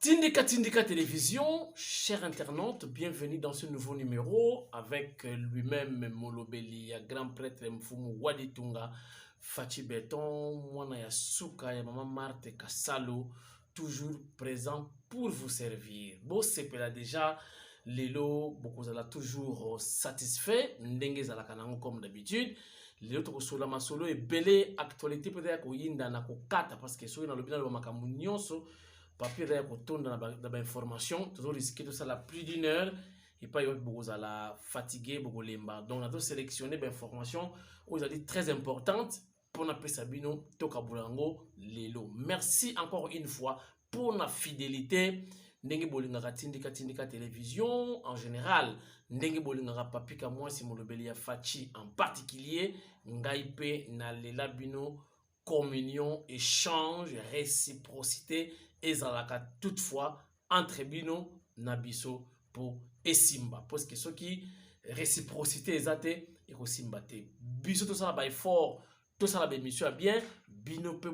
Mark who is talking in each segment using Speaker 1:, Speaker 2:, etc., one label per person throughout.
Speaker 1: Tindika Télévision, chers internautes, bienvenue dans ce nouveau numéro avec lui-même Molobeli, grand prêtre Mfumu Waditunga, Fachi Beton, Mwana Yasuka, et Maman Marthe Kassalo, toujours présent pour vous servir. Bon, c'est là déjà, Lelo, beaucoup là toujours satisfait, Ndenge Zalakanango comme d'habitude. Lelo toko sola masolo et belle actualité peut-être ko yinda na ko kata parce que so na lobina lo makamu nyonso papier là ko tonda na information toujours risquer tout ça la plus d'une heure et pas yo beaucoup à la fatigué beaucoup lemba donc on a tout sélectionné ben information aujourd'hui très importante pour na pesa bino toka bulango lelo. Merci encore une fois pour la fidélité. Ndenge bolingaka tindika télévision en général, ndenge bolingaka papi ka moi si molobeli ya Fachi en particulier, ngaipe na lela bino communion, échange, réciprocité ezalaka toutefois entre bino na biso pour esimba parce que ce qui réciprocité ezate et kosimba te biso to sala ba effort to sala ba émission bien bino pe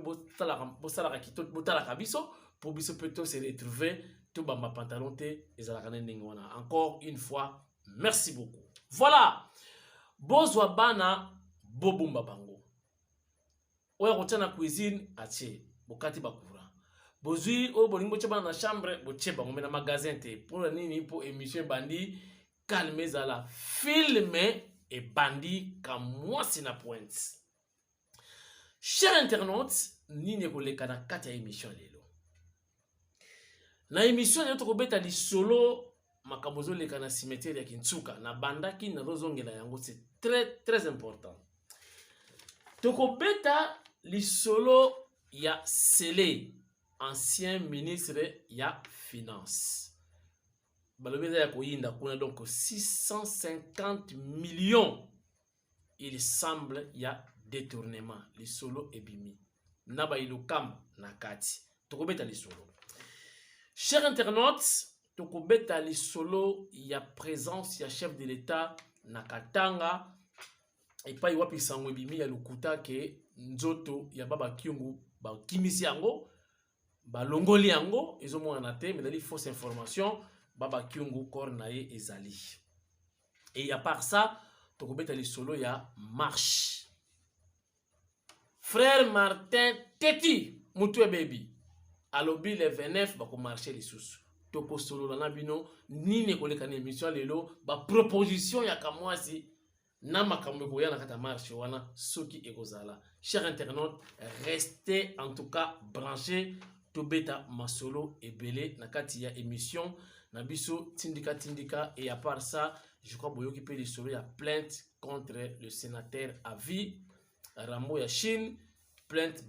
Speaker 1: bosala ki to botala biso pour biso peut se retrouver tout bamba pantalon te ezalaka ndenge wana. Encore une fois merci beaucoup. Voilà, bozwa bana bobumba bango oya kotia na cuisine atie bokati bakura bozwi oyo bolingi botia bana na chambre botie bango me na magasin te pour nini po émission bandi calme ezala filme et bandi ka mwasi na pointe. Chers internautes, nini ekoleka na kati ya émission lelo na émission lelo tokobeta lisolo makambo ezoleka na cimetière ya Kintsuka na bandaki nazozongela yango, c'est très important. Tokobeta lisolo ya Sele, ancien ministre ya finance. Balobeza ya koyinda kuna donc 650 millions. Il semble ya détournement. Lisolo ebimi. Naba ilokam na kati. Tokobeta lisolo. Chers internautes, tokobeta lisolo ya présence ya chef de l'État na Katanga. Et pas iwapi sango ebimi ya lukuta ke nzoto ya baba Kyungu ba kimisi yango ba longoli yango ezomona na te mais dali fausse information baba Kyungu corps na ye ezali. Et à part ça tokobeta lisolo ya marche. Frère Martin Teti mutu baby alobi le 29 ba ko marcher lisusu toko solo na bino nini koleka na émission lelo ba proposition ya kamwasi na makambo koya na kata marche wana soki ekozala. Chers internautes, restez en tout cas branchés tobeta masolo ebele na kati ya émission na biso tindika et à part ça je crois boyoki pe lisolo ya plainte contre le sénateur à vie Rambo ya Chine, plainte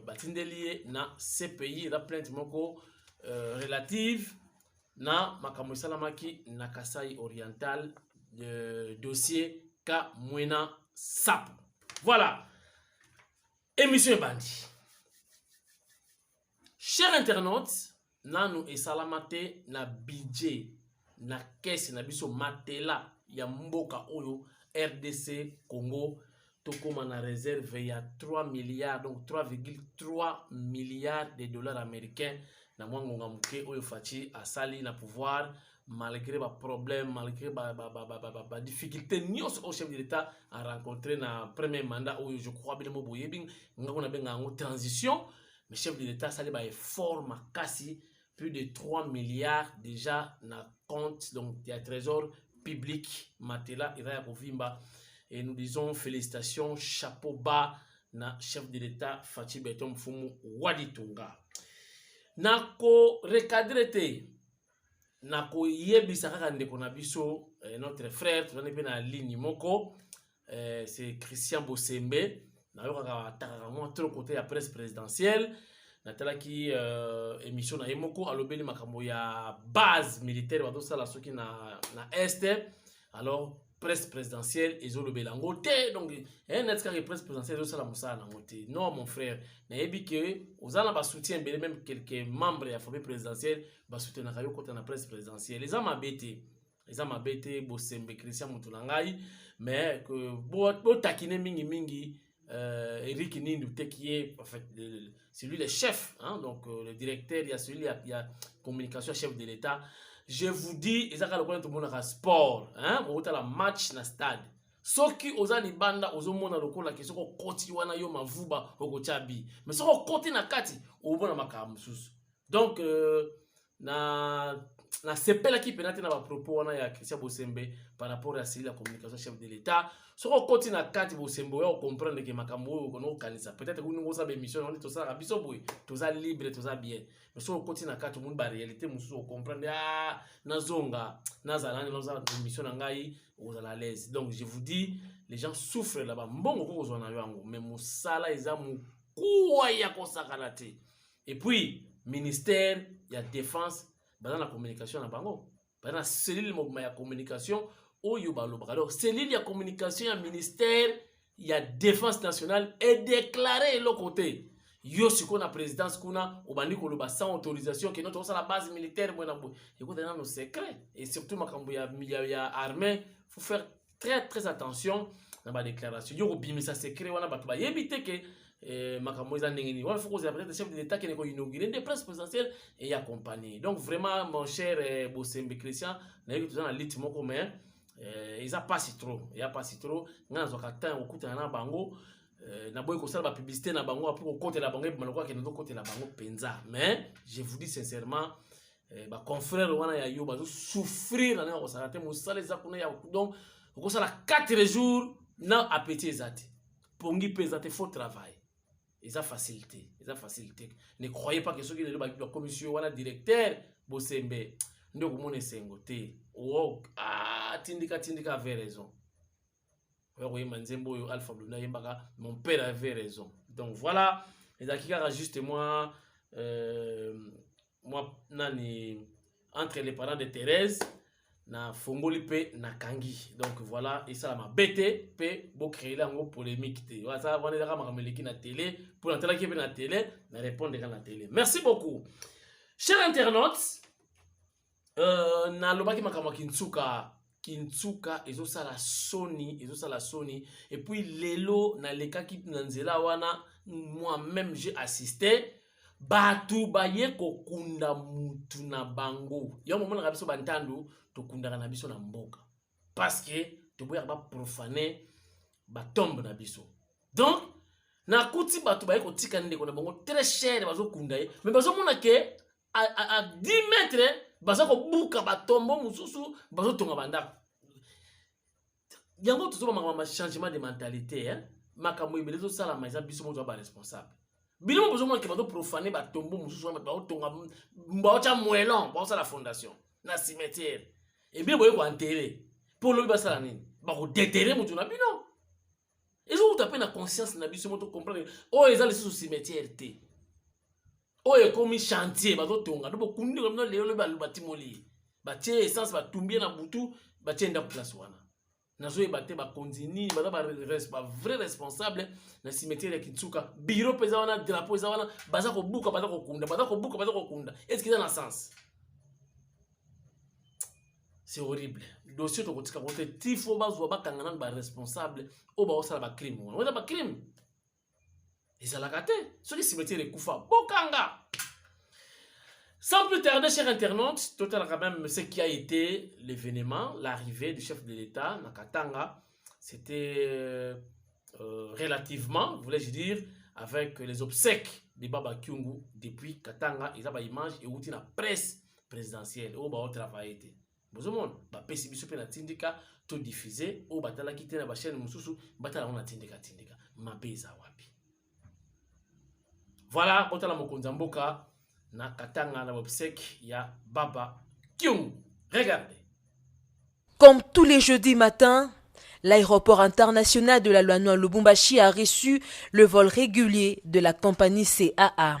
Speaker 1: batindelié na CPI la plainte moko relative na makambo salamaki na Kasai oriental dossier Ka Mwena Sapo. Voilà. Émission bandi. Chers internautes, nanu esalamate na budget na caisse na biso matela ya mboka oyo RDC Congo tokoma na réserve ya 3 milliards donc 3,3 milliards de dollars américains na mwangonga muke oyo Fachi asali na pouvoir malgré ba problème, malgré ba difficulté nyos au chef de l'État a rencontré na premier mandat où je crois bien mo boyebing ngakona benga ngo transition mais chef de l'État sali ba effort makasi plus de 3 milliards déjà na compte donc il y a trésor public matela ira ya kovimba et nous disons félicitations chapeau bas na chef de l'État Fachi Beton Mfumu Waditunga nako recadrer te nako yebisa kaka ndeko na biso notre frère tu pe na ligne moko c'est Christian Bosembe na yoka taka mo trop côté ya presse présidentielle na tala ki émission na yemoko alobeli makambo ya base militaire ba dosala soki na este alors presse présidentielle ezolobela ngote donc net ka presse présidentielle ezosala musala na ngote. Non mon frère na yebi que ozana ba soutien bele même quelques membres ya famille présidentielle ba soutenir na kota na presse présidentielle les amabete Bosembe Christian Mutunangai mais que bo takine mingi Eric Nindouté qui est en fait c'est lui le chef, hein, donc le directeur, il y a celui, il y a communication chef de l'État. Je vous dis, ils ont le tout le monde sport, hein, on a la match na stade. Soki oza libanda ozomona lokola ke soko koti wana yo mavuba okochabi. Mais soko koti na kati obona makambo susu. Donc na sepela ki penate na ba propos wana ya Christian Bosembe par rapport à la communication chef de l'État. Soko koti na kati Bosembe ya comprendre que makambo oyo kono kanisa. Peut-être que nous ça be mission on to ça biso boy, to za libre, to za bien. Mais soko koti na kati mun ba réalité mususu comprendre ah nazonga nazalani naza mission na ngai aux à l'aise. Donc je vous dis, les gens souffrent là-bas. Mbongo ko kozona yango, mais musala eza mukuwa ya kosakanate. Et puis ministère ya défense dans la communication na bango. Dans la cellule ya communication oyo baloba. Alors cellule ya communication ya ministère ya défense nationale est déclarée l'autre côté. Yo siko na présidence kuna obandi koloba sans autorisation que notre la base militaire bona bo. Écoute dans nos secrets et surtout makambo ya armée, faut faire très attention dans ma déclaration. Yo bimisa secret wana bato ba yebite que makambo za ndengeni. Wana faut que le chef de l'État qui ne ko inaugurer des presse présidentielle et accompagner. Donc vraiment mon cher Bosembe Christian, na yo dans lit moko mais ils a pas si trop. Il y a pas si trop. Ngana zo katan okuta na bango. Na boy ko sala ba publicité na bango pour côté la bango maloko ke ndo côté la bango penza. Mais je vous dis sincèrement ba confrère wana ya yo ba souffrir na ko sala te musala za kuna ya donc ko sala 4 jours na appétit ezate. Pongi pesate faut travail. Ils a facilité, Ne croyez pas que ceux qui le ba commission wana directeur Bosembe ndo ko mone sengo te. Oh tindika avait raison. Alpha Bluna mon père avait raison. Donc voilà, les akikara juste moi nani entre les parents de Thérèse na Fongoli pe na Kangi. Donc voilà, et ça m'a bêté pe bo créer la polémique te. Voilà ça on est d'accord mameleki na télé pour la télé qui est na télé, na répondre dans la télé. Merci beaucoup. Chers internautes, na lobaki makama Kintsuka ezo sala Sony et puis lelo na leka ki nanzela wana moi-même j'ai assisté batu baye ko kunda mutu na bango yo momona ka biso bantandu to kunda na biso na mboka parce que to boya ba profaner ba tombe na biso. Donc na kuti batu baye ko tika ndeko na bango très cher bazo kunda ye mais bazo mona ke à 10 mètres baza ko buka batombo mususu bazo tonga banda. Yango tout ma changement de mentalité hein. Makambo ibelezo sala maiza biso moto ba responsable. Bino besoin mo ke bazo profaner batombo mususu ba tonga mba cha moelon ba sala fondation na cimetière. Et bien boye ko enterrer. Pour le ba sala nini? Ba ko déterrer mutu na bino. Ezo utape na conscience na biso moto comprendre. Oh eza le sous cimetière te. Oh e komi chantier bazo tonga do kundi ko no lelo ba batimoli ba tie essence ba tumbie na butu ba tienda place wana nazo e batte ba konzini ba vrai responsable na cimetière ya Kintsuka bureau pesa wana drapeau za wana baza ko buka baza ko kunda est-ce qu'il y a un sens? C'est horrible. Dossier to kotika kote tifo bazwa ba kangana ba responsable o ba osala ba crime wana ba crime. Ils ont la gâté. Ceux qui cimetière est koufa. Bokanga. Sans plus tarder, chers internautes, total quand même ce qui a été l'événement, l'arrivée du chef de l'État, Nakatanga. C'était relativement, voulais-je dire, avec les obsèques de Baba Kyungu depuis Katanga. Ils ont une image et outil la presse présidentielle. Où va travailler. Vous avez un pessimiste sur la tindika, tout diffusé. Où batala quitter la chaîne Moussousou, batala on a tindika. Ma beza wapi. Voilà, otala mokonza mboka na Katanga na obsèque ya Baba Kyungu. Regardez.
Speaker 2: Comme tous les jeudis matins, l'aéroport international de la Loanoa Lubumbashi a reçu le vol régulier de la compagnie CAA.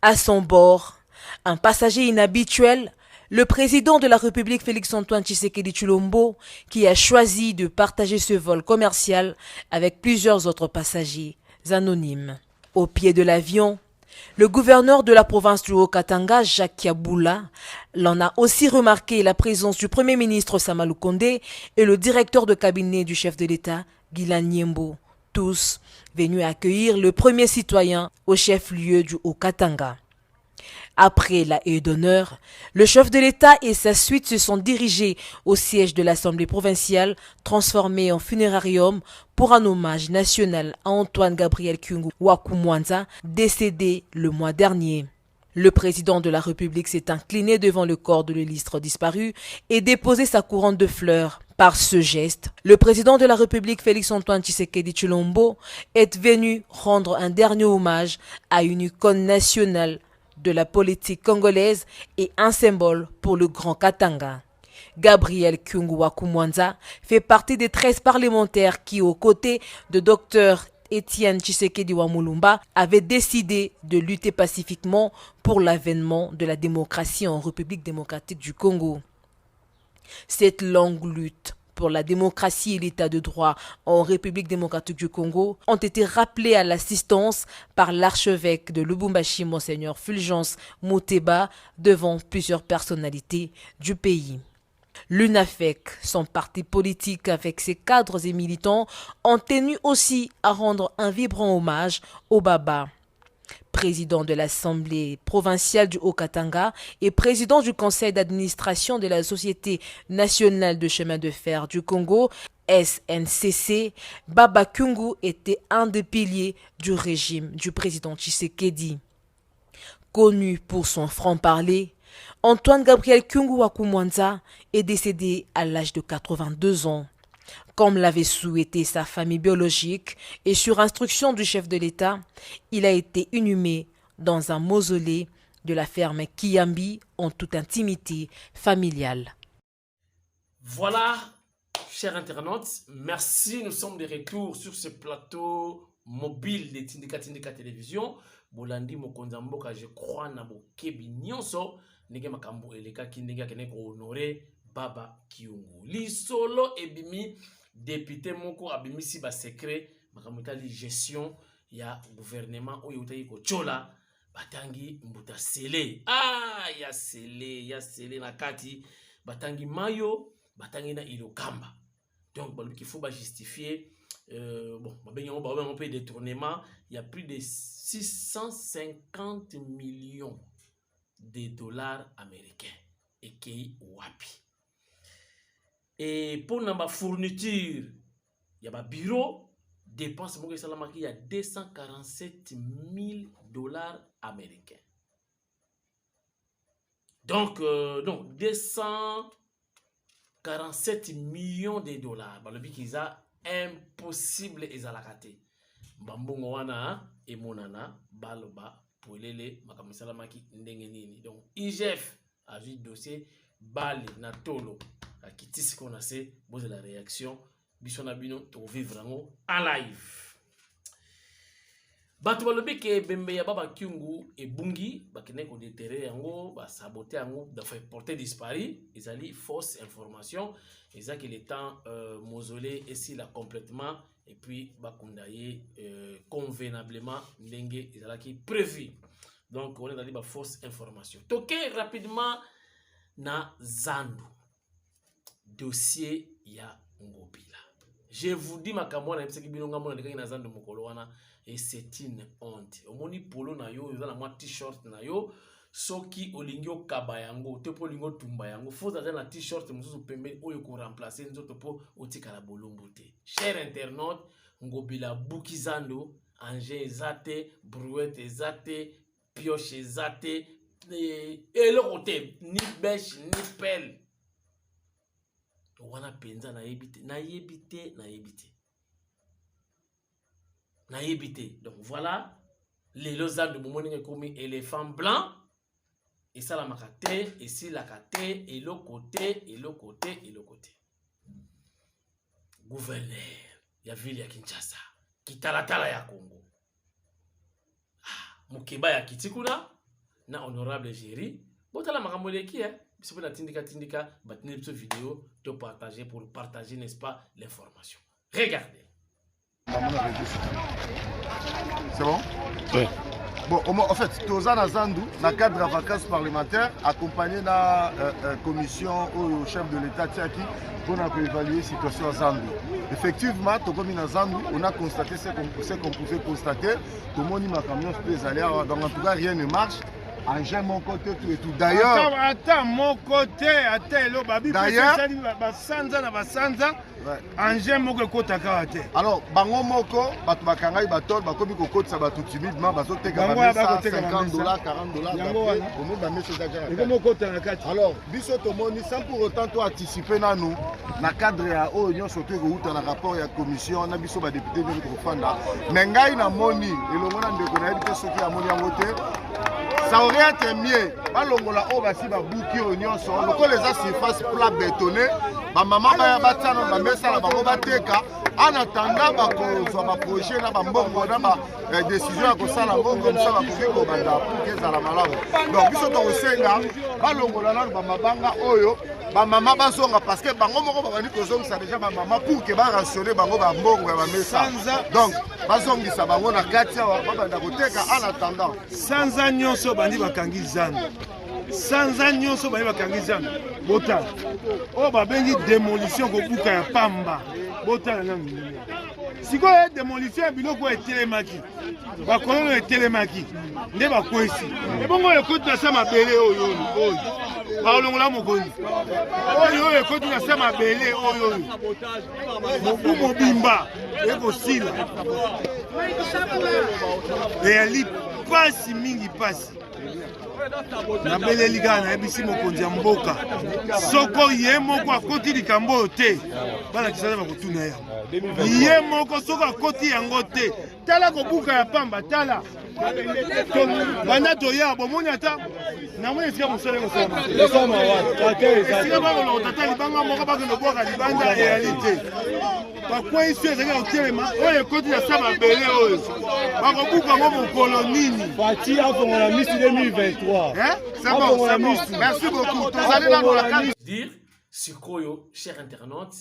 Speaker 2: À son bord, un passager inhabituel, le président de la République Félix-Antoine Tshisekedi Tshilombo, qui a choisi de partager ce vol commercial avec plusieurs autres passagers anonymes. Au pied de l'avion, le gouverneur de la province du Haut-Katanga, Jacques Kiaboula, l'en a aussi remarqué la présence du premier ministre Sama Lukonde et le directeur de cabinet du chef de l'État, Guilain Nyembo. Tous venu accueillir le premier citoyen au chef-lieu du Haut-Katanga. Après la haie d'honneur, le chef de l'État et sa suite se sont dirigés au siège de l'Assemblée provinciale, transformé en funérarium pour un hommage national à Antoine Gabriel Kyungu Wakumwanza, décédé le mois dernier. Le président de la République s'est incliné devant le corps de l'illustre disparu et déposé sa couronne de fleurs. Par ce geste, le président de la République Félix-Antoine Tshisekedi Tshilombo est venu rendre un dernier hommage à une icône nationale de la politique congolaise et un symbole pour le Grand Katanga. Gabriel Kyungu Wakumwanza fait partie des 13 parlementaires qui, aux côtés de Dr Étienne Tshisekedi Wamulumba, avaient décidé de lutter pacifiquement pour l'avènement de la démocratie en République démocratique du Congo. Cette longue lutte pour la démocratie et l'état de droit en République démocratique du Congo ont été rappelés à l'assistance par l'archevêque de Lubumbashi, Monseigneur Fulgence Muteba, devant plusieurs personnalités du pays. L'UNAFEC, son parti politique avec ses cadres et militants, ont tenu aussi à rendre un vibrant hommage au Baba. Président de l'Assemblée provinciale du Haut-Katanga et président du conseil d'administration de la Société nationale de chemin de fer du Congo, SNCC, Baba Kyungu était un des piliers du régime du président Tshisekedi. Connu pour son franc-parler, Antoine Gabriel Kyungu Wakumwanza est décédé à l'âge de 82 ans. Comme l'avait souhaité sa famille biologique et sur instruction du chef de l'État, il a été inhumé dans un mausolée de la ferme Kiyambi en toute intimité familiale.
Speaker 1: Voilà, chers internautes, merci. Nous sommes de retour sur ce plateau mobile de Tindika Télévision. Bolandi Mokonzamboka, je crois, na bokebi nyonso, nege makambo eleka kindenge kene ko honorer Baba Kyungu. Li solo ebimi député moko abimisi ba secret makambo tali gestion ya gouvernement oyo utayi ko chola batangi mbuta sele. Ya sele na kati batangi mayo, batangi na ilokamba. Donc il faut justifier on peut détournement, il y a plus de 650 millions de dollars américains et qui wapi. Et pour la fourniture, il y a un bureau, dépense il y a 247 000 dollars américains. Donc, 247 millions de dollars. Le but qu'ils ont impossible ezalakate. Mbambongo wana emonana baloba polele makamisalamaki ndenge nini. Donc IGF a vu dossier bali na tolo akitisi kona se boze la réaction bisona bino to vivre en live. Bato balobi ke bembe ya Baba Kyungu e bungi bakene ko déterrer yango ba saboter yango da fait porter disparu ezali fausse information eza que le temps mausolée et s'il a complètement et puis bakundaye convenablement ndenge ezalaki prévu. Donc on est dans les fausse information. Toqué rapidement na Zandu dossier ya Ngobila. Je vous dis makambo na mseki bino ngamona ndekaki na Zandu mokolo wana. Et c'est une honte. Omoni polo na yo, yoza na mwa t-shirt na yo, soki olingyo kabayango, te po lingo tumbayango, faut aza na t-shirt mususu pembe oyo ko remplacer nzoto po otika la bolombo te. Cher internaute, Ngobila buki Zandu, engin ezate, brouette ezate, pioche ezate, elorote, ni bêche, ni pelle. Wana penza na yebite, na yebite. Donc voilà, les lozans de Momoning comme éléphant blanc, et ça la makate, et si la kate, et le côté. Gouverneur, ya ville ya Kinshasa, kitalatala ya Congo. Mukeba ya Kitikuna, na honorable Géry, botala makamoleki, c'est pour la tindika, batenir cette vidéo, te partager pour partager, n'est-ce pas, l'information. Regardez.
Speaker 3: C'est bon? Oui. Bon, en fait, Tozana Zandu, dans le cadre de vacances parlementaires, accompagné de la commission au chef de l'État Tiaki, pour évaluer la situation à Zandu. Effectivement, on a constaté ce qu'on pouvait constater. Tout le monde m'a camion peut aller. Donc en tout cas, rien ne marche. Engin mon côté tout et tout. D'ailleurs,
Speaker 4: attends mon côté, attends,
Speaker 3: d'ailleurs,
Speaker 4: engin mon côté.
Speaker 3: alors, bango moko, batu bakangai batol, bakomi kokoti sa batu timidement, bazoteka bamesa 50 $, 40 $. Alors, biso tomoni sans pour autant to anticiper na nous, na cadre ya o union surtout ko na rapport ya commission na biso ba député de Kofanda. Mais ngai na moni, elongo na ndeko na yebite soki ya moni yango te. Ça aurait été mieux. Balongola o basi ba buki oignon so. Loko les a surface plat bétonné. Ba maman ba ya batana ba mesa la bango bateka. En attendant ba ko ba projet na ba mbongo na ba décision ya ko sala mbongo comme ça ba ko banda pour que ça la malamu. Donc biso to senga balongola na ba mabanga oyo ba maman bazonga parce que bango moko ba bani kozonga ça déjà ba maman pour que ba rationner bango ba mbongo ya ba mesa. Donc bazongisa bango na kati ya ba banda koteka en attendant.
Speaker 4: Sans nyonso bandi bakangi zanu. Sans nyonso bandi bakangi zanu. Bota. O ba bengi démolition ko buka ya pamba. Bota na ngi. Sikoyo démolition ya biloko etelemaki. Ba kolongo etelemaki. Nde ba kwesi. E bongo ekoti na sama bele oyo oyo. Ba olongola mokonzi. Oyo ekoti na sama bele oyo oyo. Mo bimba eko sila. Reali pasi mingi pasi. Na bele liga na ebisi mokonzi ya mboka. Soko ye moko akoti likambo te. Bana kisana bakotuna ya. Ye moko soko akoti yango te. Tala ko buka ya pamba tala. Banda toya bomoni ata na mwe sika mosole kosoma. Kosoma wa. Sika ba ko tata libanga moko ba ko boka libanda réalité. Bakwa isu ezali otelema oyo ekoti na saba bele oyo bakobuka ngo mokolo nini
Speaker 5: Fati afongola Miss 2023.
Speaker 3: C'est bon, c'est bon. Merci beaucoup.
Speaker 1: Dire sikoyo, cher internaute,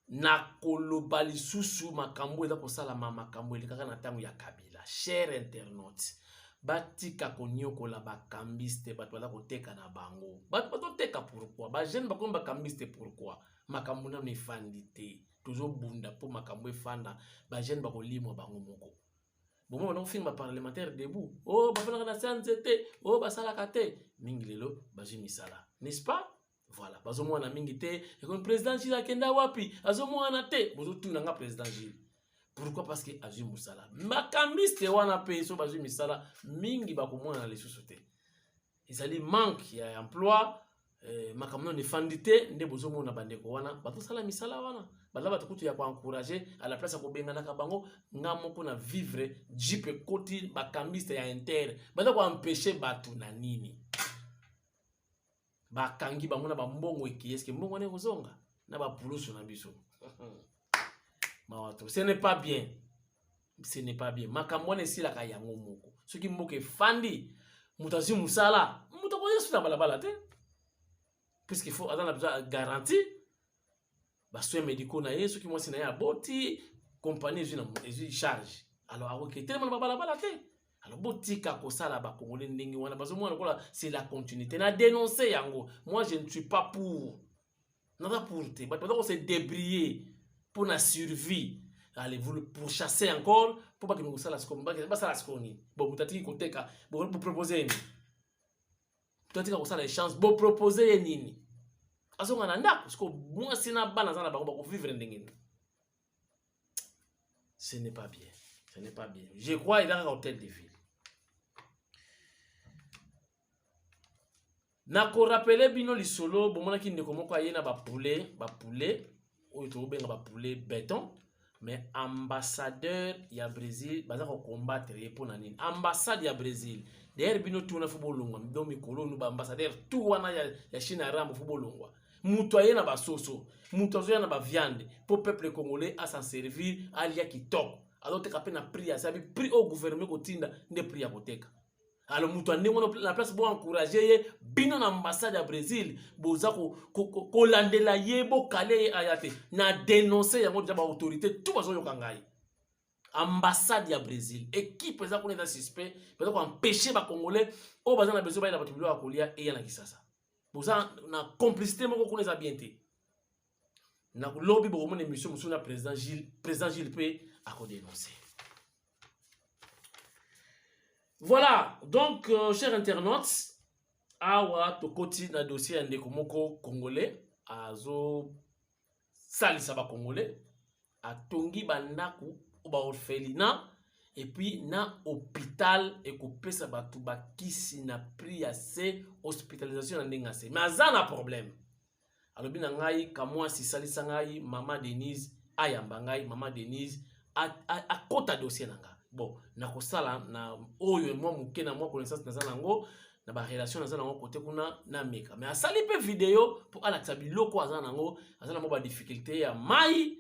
Speaker 1: na koloba lisusu makambo eza kosala makambo elekaka na ntango ya Kabila. Cher internaute, batika konyokola bakambiste bato baza koteka na bango. Bato batoteka pourquoi? Ba jeune bakomi bakambiste pourquoi? Makambo na efandi te. Toujours bunda po makambo efanda. Ba jeune bakolimwa bango moko. Bon, on fait un parlementaire debout. Oh, bah voilà la CNCT. Oh, bah ça la kate. Mingilelo, bah j'ai mis ça là. N'est-ce pas? Voilà. Bah zo moi na mingite. Et comme président Gilles Akenda wapi. Azo moi na te. Bozo tout nanga président Gilles. Pourquoi? Parce que Azu Moussala. Makambiste wana pe so bah j'ai mis ça là. Mingi bah ko moi na les sous-sauter. Ils allaient manque il y a emploi. Makamno ne fandité. Nde bozo moi na bandeko wana. Bah tout ça la misala wana. Bala batukutu ya encourager à la place ya kobenga na kabango nga moko na vivre jipe koti bakambiste ya inter bala ko empêcher batu na nini bakangi bango na bambongo eki eske mbongo ne kozonga na ba pulusu na biso mawato ce n'est pas bien, ce n'est pas bien. Makambo ne sila ka yango moko soki mboke fandi mutazi musala mutako yesu na balabala te puisqu'il faut attendre la garantie. Soins médicaux na yesu ki mwasi na ya boti compagnie ezu charge alors akoke tellement balabala te alors botika kosala ba congolais ndenge wana bazo mwana kola c'est la continuité na dénoncer yango. Moi je ne suis pas pour nada pour te bato ko se débriller pour na survie. Allez vous le pourchasser encore pour pas que nous sala skomba ba sala skoni bon mutatiki koteka bon pour proposer ni mutatiki ko sala chance bon proposer nini azonga na ndako parce que moi sina bana zana ba ko vivre ndenge. Ce n'est pas bien, ce n'est pas bien. Je crois il a un hôtel de ville. Na ko rappeler bino lisolo bomona ki ndeko moko ayena ba poulet oyo to benga ba poulet béton mais ambassadeur ya Brésil baza ko combattre pour na nini ambassade ya Brésil d'ailleurs bino tuna fu bolongwa ndo mikolo nu ba ambassadeur tout wana ya Chine rambo fu bolongwa mutu ayena ba soso mutu azoya ba viande pour peuple congolais à s'en servir alia kitoko alors te kapena prix ya sabi prix au gouvernement kotinda nde prix ya koteka. Alors mutu ande wana la place bo encourager ye bino na ambassade ya Brésil boza ko landela ye bo kale ayate na dénoncer yango déjà ba autorité tout bazo yokangai ambassade ya Brésil équipe za connaître suspect bazo ko empêcher ba congolais o baza na besoin ba ila batubilo akolia e yana kisasa boza na complicité moko connaître bien te na lobby beaucoup émission monsieur na président Gilles P a dénoncé. Voilà, donc chers internautes, awa tokoti na dossier ndeko moko congolais azo salisa ba congolais atongi bandaku ba orphelinat et puis na hôpital et ko pesa batu bakisi na prix assez hospitalisation na ndenge ase mais azana problème alobi na ngai kamwa si salisa ngai mama Denise ayamba ngai mama Denise a kota dossier nanga bon na kosala na oyo moi muke na moi connaissance na zanango na ba relation na zanango côté kuna na meka mais asali pe vidéo pour ala tabiloko azanango azana mo ba difficulté ya mai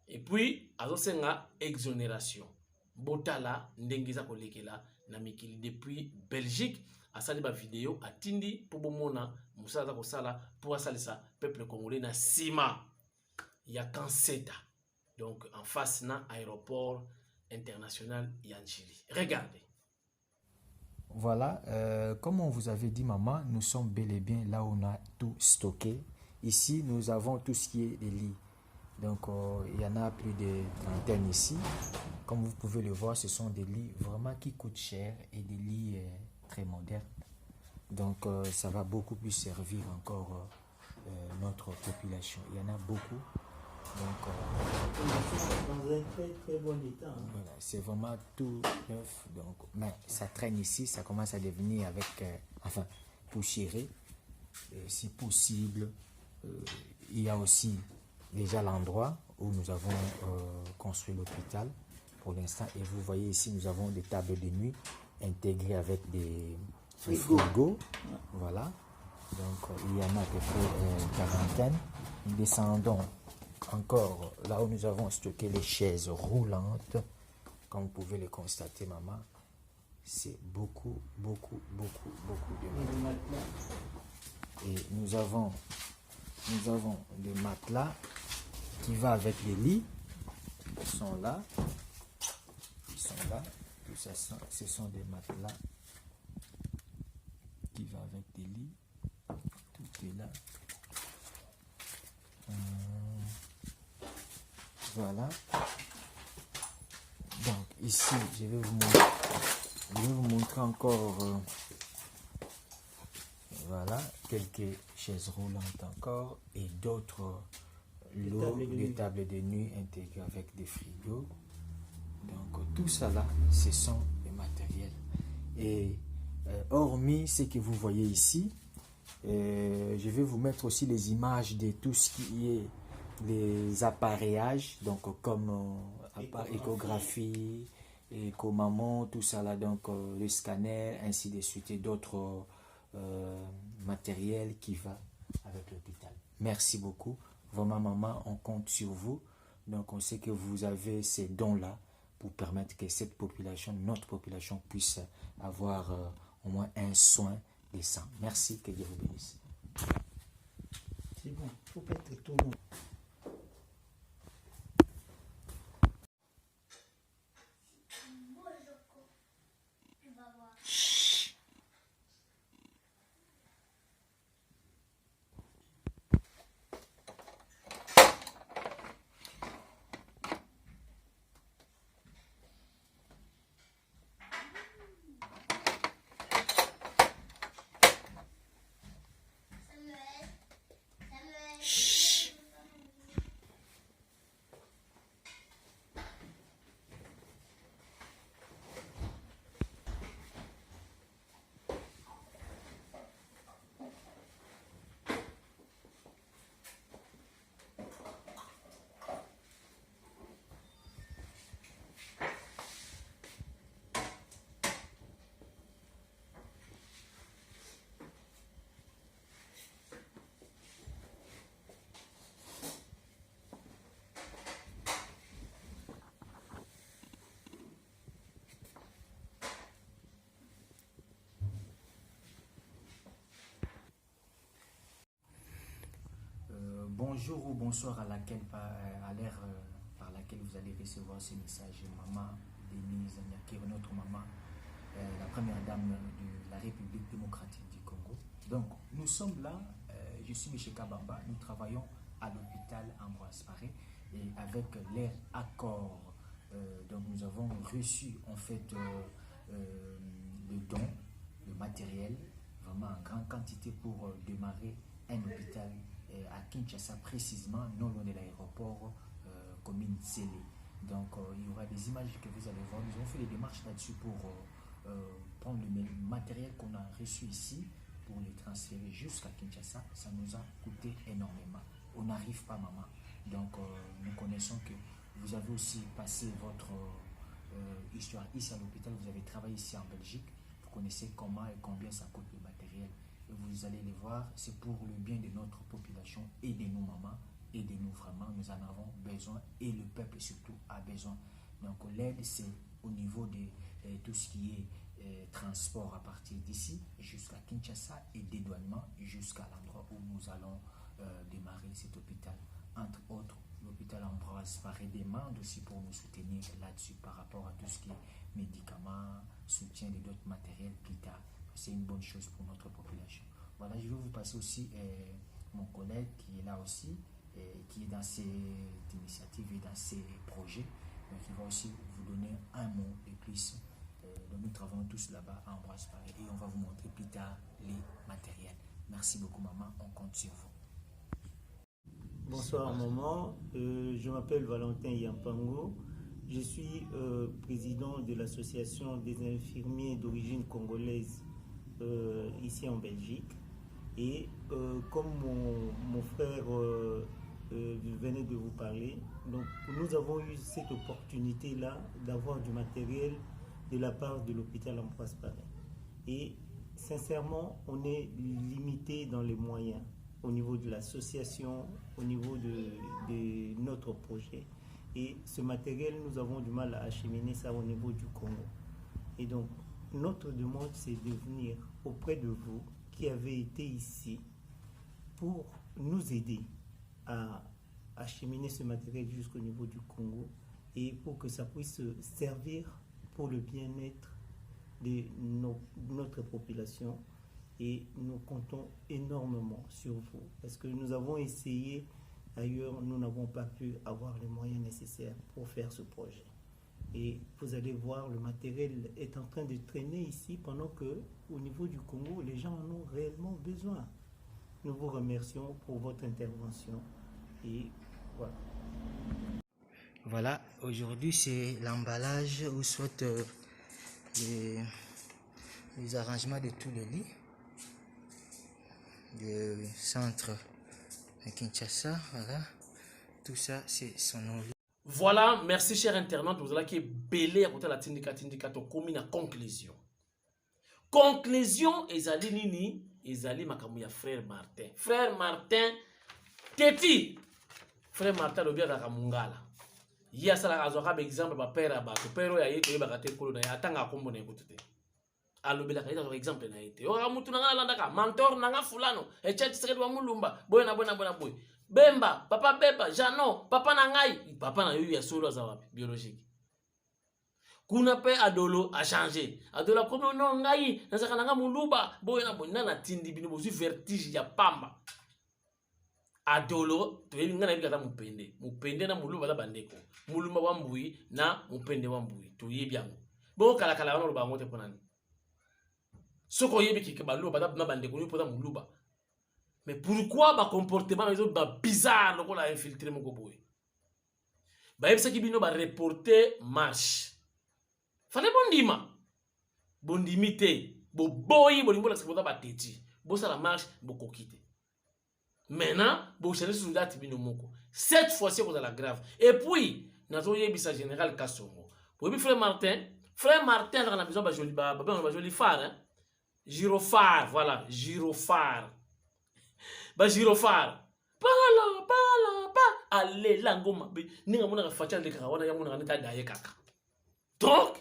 Speaker 1: et puis azosenga exonération botala ndengeza kolekela na mikili depuis Belgique asali ba vidéo atindi pour bomona musala za kosala pour asalisa peuple congolais na sima ya Kanseta donc en face na aéroport international Yanchili. Regardez.
Speaker 6: Voilà, comme on vous avait dit maman, nous sommes bel et bien là où on a tout stocké. Ici nous avons tout ce qui est des lits. Donc il y en a plus de trentaine ici. Comme vous pouvez le voir, ce sont des lits vraiment qui coûtent cher et des lits très modernes. Donc ça va beaucoup plus servir encore notre population. Il y en a beaucoup. Donc
Speaker 7: dans un très bon état.
Speaker 6: Voilà, c'est vraiment tout neuf. Donc, mais ça traîne ici, ça commence à devenir avec, enfin, poussiéré. Si possible, il y a aussi déjà l'endroit où nous avons construit l'hôpital pour l'instant. Et vous voyez ici, nous avons des tables de nuit intégrées avec des frigos. Voilà. Donc, il y en a à peu près une quarantaine. Nous descendons encore là où nous avons stocké les chaises roulantes. Comme vous pouvez le constater, maman, c'est beaucoup de matelas. Et nous avons des matelas qui vont avec les lits. Ils sont là. Tout ça, ce sont des matelas qui vont avec des lits. Tout est là. Voilà. Donc ici, je vais vous montrer encore voilà, quelques chaises roulantes encore et d'autres lots de tables de nuit intégrées avec des frigos. Donc tout ça là, ce sont des matériels. Et hormis ce que vous voyez ici, je vais vous mettre aussi les images de tout ce qui est les appareillages, donc comme échographie, écho-maman, tout ça là, donc le scanner, ainsi de suite, et d'autres matériels qui va avec l'hôpital. Merci beaucoup. Vraiment maman, on compte sur vous. Donc on sait que vous avez ces dons-là pour permettre que cette population, notre population, puisse avoir au moins un soin décent. Merci, que Dieu vous bénisse.
Speaker 7: C'est bon, il faut pas être tout le monde.
Speaker 6: Bonjour ou bonsoir à l'heure par laquelle vous allez recevoir ce message. Maman Denise Nyakiro, notre maman, la première dame de la République démocratique du Congo. Donc, nous sommes là, je suis M. Kabamba, nous travaillons à l'hôpital Ambroise Paré. Et avec leur accord, donc nous avons reçu en fait le don, le matériel, vraiment en grande quantité pour démarrer un hôpital à Kinshasa, précisément non loin de l'aéroport commune Zélé. Donc il y aura des images que vous allez voir. Nous avons fait des démarches là-dessus pour prendre le matériel qu'on a reçu ici pour les transférer jusqu'à Kinshasa. Ça nous a coûté énormément. On n'arrive pas, maman. Donc nous connaissons que vous avez aussi passé votre histoire ici à l'hôpital. Vous avez travaillé ici en Belgique. Vous connaissez comment et combien ça coûte le matériel. Et vous allez les voir, c'est pour le bien de notre population. Aidez-nous, maman. Aidez-nous vraiment, nous en avons besoin et le peuple surtout a besoin. Donc l'aide, c'est au niveau de tout ce qui est transport à partir d'ici jusqu'à Kinshasa et dédouanement jusqu'à l'endroit où nous allons démarrer cet hôpital. Entre autres, l'hôpital Ambroise Paré demande aussi pour nous soutenir là-dessus par rapport à tout ce qui est médicaments, soutien de d'autres matériels plus tard. C'est une bonne chose pour notre population. Voilà, je vais vous passer aussi mon collègue qui est là aussi, qui est dans cette initiative et dans ces projets, qui va aussi vous donner un mot de plus. Donc nous travaillons tous là-bas à Ambroise Paré et on va vous montrer plus tard les matériels. Merci beaucoup, maman, on compte sur vous.
Speaker 7: Bonsoir maman, je m'appelle Valentin Yampango, je suis président de l'association des infirmiers d'origine congolaise ici en Belgique. Et comme mon frère venait de vous parler, donc nous avons eu cette opportunité-là d'avoir du matériel de la part de l'hôpital Ambroise Paré. Et sincèrement, on est limité dans les moyens au niveau de l'association, au niveau de notre projet. Et ce matériel, nous avons du mal à acheminer ça au niveau du Congo. Et donc, notre demande, c'est de venir auprès de vous qui avez été ici pour nous aider à acheminer ce matériel jusqu'au niveau du Congo et pour que ça puisse servir pour le bien-être de notre population. Et nous comptons énormément sur vous parce que nous avons essayé ailleurs, nous n'avons pas pu avoir les moyens nécessaires pour faire ce projet. Et vous allez voir, le matériel est en train de traîner ici pendant que, au niveau du Congo, les gens en ont réellement besoin. Nous vous remercions pour votre intervention. Et voilà.
Speaker 6: Voilà, aujourd'hui c'est l'emballage ou soit les arrangements de tous les lits du centre de Kinshasa. Voilà, tout ça c'est son nom.
Speaker 1: Voilà, merci chers internautes, vous allez qui belé à côté de la tindika tokomi na conclusion. Conclusion ezali nini, ezali makambo ya frère Martin. Frère Martin teti. Frère Martin lobi aka mungala. Ya sala azwaka ba exemple ba père abato. Père ya yeto yeba kate kolo na ya tanga kombo na ekutete. Alobi la kaita exemple na yete. Oka mutu na ngala ndaka mentor na nga fulano. E chati sekedi wa mulumba. Boy na boy. Bemba, papa Beba, Jano, papa na ngai, papa na yu ya solo za wapi biologique. Kuna pe Adolo a changé. Adolo comme non ngai, na saka nga muluba, boy na tindi bino bozu vertige ya pamba. Adolo, to yeli ngana bikata mupende. Mupende na muluba za bandeko. Mulumba wa mbui na mupende wa mbui. To yebi yango. Bo kala wana lo bangote ponani. Soko yebi ki ba lo ba na bandeko ni poza muluba. Mais pourquoi ba comportement les autres ba bizarre loko la infiltrer mon boy. Ba yebisa ki bino ba reporter marche. Fallait bondima. Bondimité, bo boy bo limbola sekota ba teti. Bo ça la marche bo kokite. Maintenant, bo chercher sur date bino moko. Cette fois-ci c'est la grave. Et puis, nazo yebisa général Kasongo. Pour bi frère Martin on a besoin ba joli phare hein. Gyrophare, voilà, gyrophare. Ba gyrophare. Allez, langoma. Ninga mona facha le kawana ya mona neta daye kaka. Donc,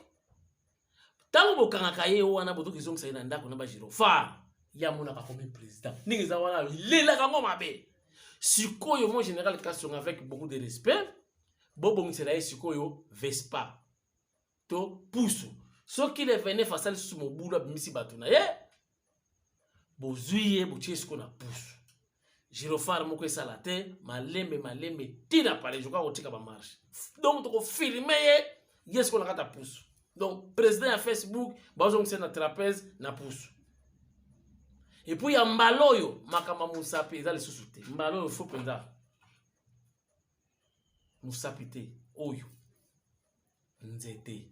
Speaker 1: tango bokanga kaye wana boto kizong sa ina ndako na ba gyrophare. Ya mona ka comme président. Ninga za wana lela kango mabe. Sikoyo mon général Kasson avec beaucoup de respect. Bobo msela sikoyo Vespa. To pousse. Ce qui les venait face à sous mon boulot misi batuna. Bozuye botie ce qu'on a pousse. gyrophare moko esala te malembe tina pale joka kotika bamarche donc tokofilme ye ye sikoyo na kati ya pusu donc président ya Facebook bazongisa na trapèze na pusu et puis ya mbala oyo makambo mosapi eza lisusu te mbala oyo fo mpenza mosapi te oyo nzete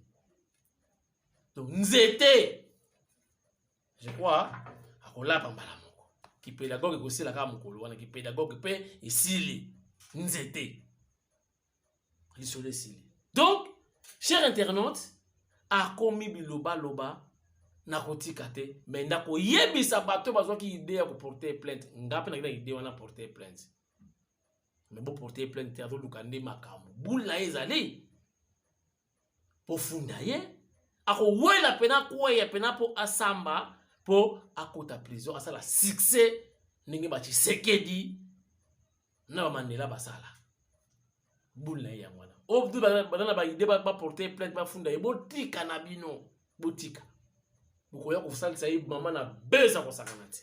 Speaker 1: donc nzete je crois akolapa mbala moko kipédagogue ekosila kaka mokolo wana kipédagogue mpe esili nzete lisolo esili donc cher internaute akomi bilobaloba na kotika te mais ndako yebisa bato bazwaki idée ya koporter plainte nga mpe nakina idée wana porter plainte mais bo porter plainte te azoluka nde makambo bula ye ezali pofunda ye akowela pena kweya pena po asamba po akota prison asala succès ndenge bachisekedi na bamandela basala bula ye yango wana obdu banana baide baporter plainte bafunda ye botika na bino botika bokoya kosalisa ye mama na beza kosakana te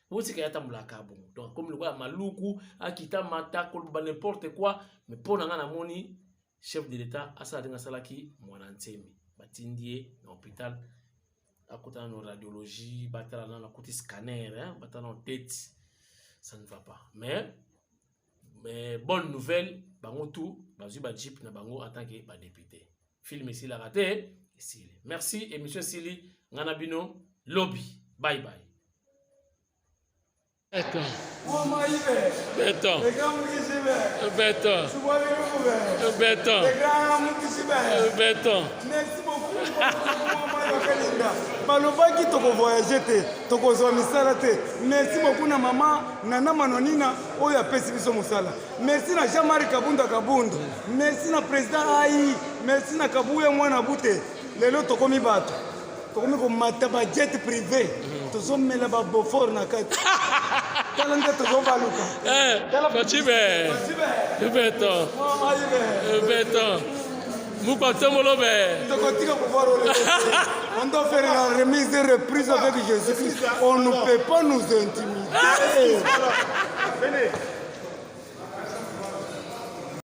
Speaker 1: botika yatambulaka bongo donc comme le quoi maluku akita mata koloba n'importe quoi mais mpo na nga namoni chef de l'état asala ndenge asalaki mwana ntemi batindi ye na hôpital akotana na radiologie batala na koti scanner batala na tête ça ne va pas mais bonne nouvelle bango tout bazui ba jeep na bango en tant que ba député film ici la raté ici merci émission Sili ngana bino lobby bye bye Béton. Béton. Béton. Béton. Béton.
Speaker 5: Merci beaucoup. balobaki tokovoyage te tokozwa misala te. Merci beaucoup na mama Nana Manonina oyo apesi biso mosala. Merci na Jean-Marie Kabunda. Merci na président Ayi. Merci na Kabuya mwana bute. Lelo tokomi bato tokomi komata ba jet privé tozomela ba Beaufort na kati talanga tozobaluka
Speaker 1: Fachibe Béton Béton
Speaker 5: on doit faire la remise de reprise avec Jésus-Christ. On ne peut pas nous intimider.